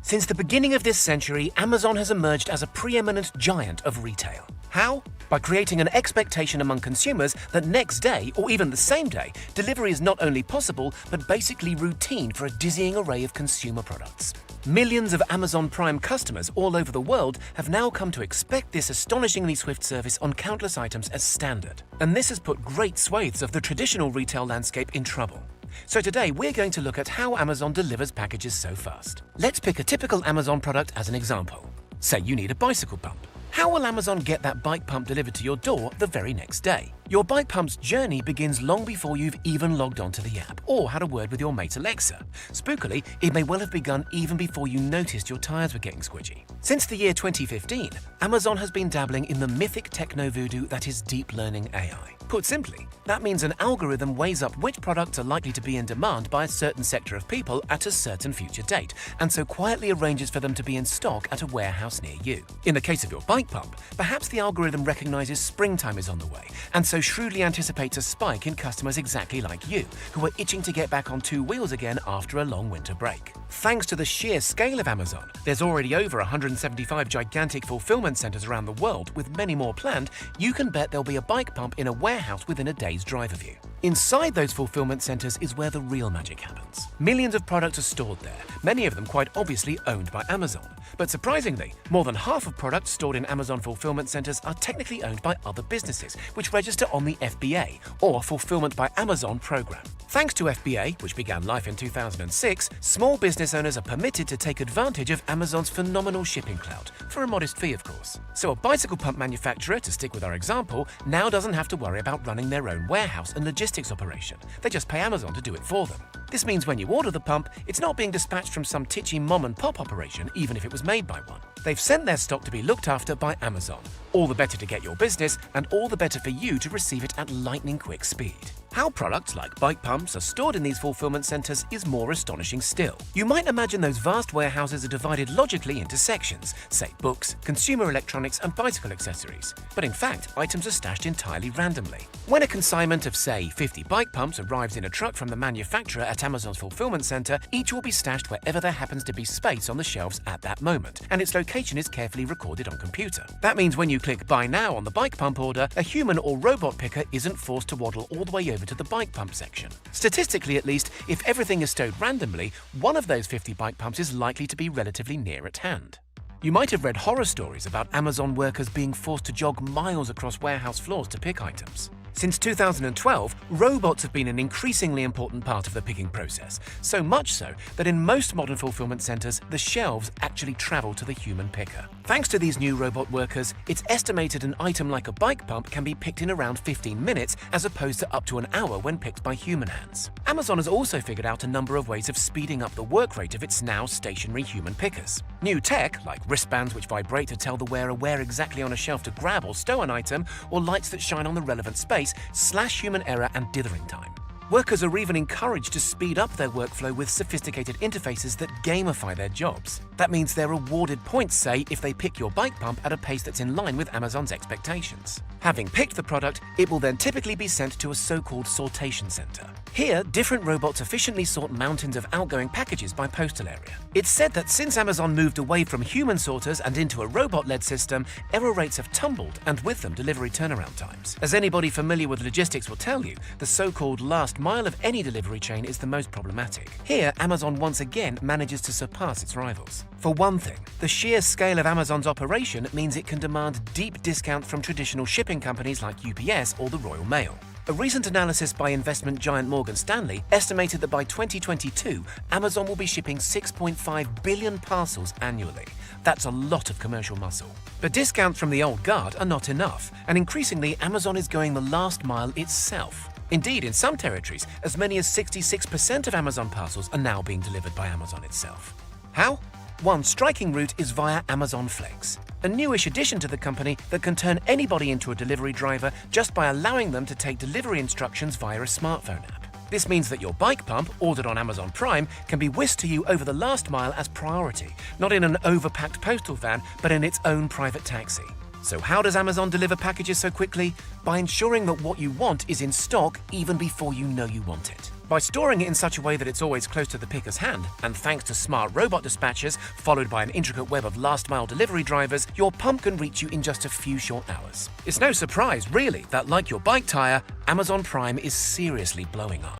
Since the beginning of this century, Amazon has emerged as a preeminent giant of retail. How? By creating an expectation among consumers that next day, or even the same day, delivery is not only possible, but basically routine for a dizzying array of consumer products. Millions of Amazon Prime customers all over the world have now come to expect this astonishingly swift service on countless items as standard. And this has put great swathes of the traditional retail landscape in trouble. So today we're going to look at how Amazon delivers packages so fast. Let's pick a typical Amazon product as an example. Say you need a bicycle pump. How will Amazon get that bike pump delivered to your door the very next day? Your bike pump's journey begins long before you've even logged onto the app or had a word with your mate Alexa. Spookily, it may well have begun even before you noticed your tires were getting squidgy. Since the year 2015, Amazon has been dabbling in the mythic techno-voodoo that is deep learning AI. Put simply, that means an algorithm weighs up which products are likely to be in demand by a certain sector of people at a certain future date, and so quietly arranges for them to be in stock at a warehouse near you. In the case of your bike pump, perhaps the algorithm recognizes springtime is on the way, and so shrewdly anticipates a spike in customers exactly like you, who are itching to get back on two wheels again after a long winter break. Thanks to the sheer scale of Amazon, there's already over 175 gigantic fulfillment centers around the world, with many more planned. You can bet there'll be a bike pump in a warehouse within a day's drive of you. Inside those fulfillment centers is where the real magic happens. Millions of products are stored there, many of them quite obviously owned by Amazon. But surprisingly, more than half of products stored in Amazon fulfillment centers are technically owned by other businesses, which register on the FBA, or Fulfillment by Amazon program. Thanks to FBA, which began life in 2006, small business owners are permitted to take advantage of Amazon's phenomenal shipping clout, for a modest fee of course. So a bicycle pump manufacturer, to stick with our example, now doesn't have to worry about running their own warehouse and logistics operation. They just pay Amazon to do it for them. This means when you order the pump, it's not being dispatched from some titchy mom-and-pop operation, even if it was made by one. They've sent their stock to be looked after by Amazon. All the better to get your business, and all the better for you to receive it at lightning-quick speed. How products like bike pumps are stored in these fulfillment centers is more astonishing still. You might imagine those vast warehouses are divided logically into sections, say books, consumer electronics, and bicycle accessories. But in fact, items are stashed entirely randomly. When a consignment of, say, 50 bike pumps arrives in a truck from the manufacturer at Amazon's fulfillment center, each will be stashed wherever there happens to be space on the shelves at that moment, and its location is carefully recorded on computer. That means when you click Buy Now on the bike pump order, a human or robot picker isn't forced to waddle all the way over to the bike pump section. Statistically at least, if everything is stowed randomly, one of those 50 bike pumps is likely to be relatively near at hand. You might have read horror stories about Amazon workers being forced to jog miles across warehouse floors to pick items. Since 2012, robots have been an increasingly important part of the picking process, so much so that in most modern fulfillment centers, the shelves actually travel to the human picker. Thanks to these new robot workers, it's estimated an item like a bike pump can be picked in around 15 minutes as opposed to up to an hour when picked by human hands. Amazon has also figured out a number of ways of speeding up the work rate of its now stationary human pickers. New tech, like wristbands which vibrate to tell the wearer where exactly on a shelf to grab or stow an item, or lights that shine on the relevant space, slash human error and dithering time. Workers are even encouraged to speed up their workflow with sophisticated interfaces that gamify their jobs. That means they're awarded points, say, if they pick your bike pump at a pace that's in line with Amazon's expectations. Having picked the product, it will then typically be sent to a so-called sortation center. Here, different robots efficiently sort mountains of outgoing packages by postal area. It's said that since Amazon moved away from human sorters and into a robot-led system, error rates have tumbled, and with them, delivery turnaround times. As anybody familiar with logistics will tell you, the so-called last mile of any delivery chain is the most problematic. Here, Amazon once again manages to surpass its rivals. For one thing, the sheer scale of Amazon's operation means it can demand deep discounts from traditional shipping companies like UPS or the Royal Mail. A recent analysis by investment giant Morgan Stanley estimated that by 2022, Amazon will be shipping 6.5 billion parcels annually. That's a lot of commercial muscle. But discounts from the old guard are not enough, and increasingly Amazon is going the last mile itself. Indeed, in some territories, as many as 66% of Amazon parcels are now being delivered by Amazon itself. How? One striking route is via Amazon Flex, a newish addition to the company that can turn anybody into a delivery driver just by allowing them to take delivery instructions via a smartphone app. This means that your bike pump, ordered on Amazon Prime, can be whisked to you over the last mile as priority, not in an overpacked postal van, but in its own private taxi. So how does Amazon deliver packages so quickly? By ensuring that what you want is in stock even before you know you want it. By storing it in such a way that it's always close to the picker's hand, and thanks to smart robot dispatchers, followed by an intricate web of last-mile delivery drivers, your pump can reach you in just a few short hours. It's no surprise, really, that like your bike tire, Amazon Prime is seriously blowing up.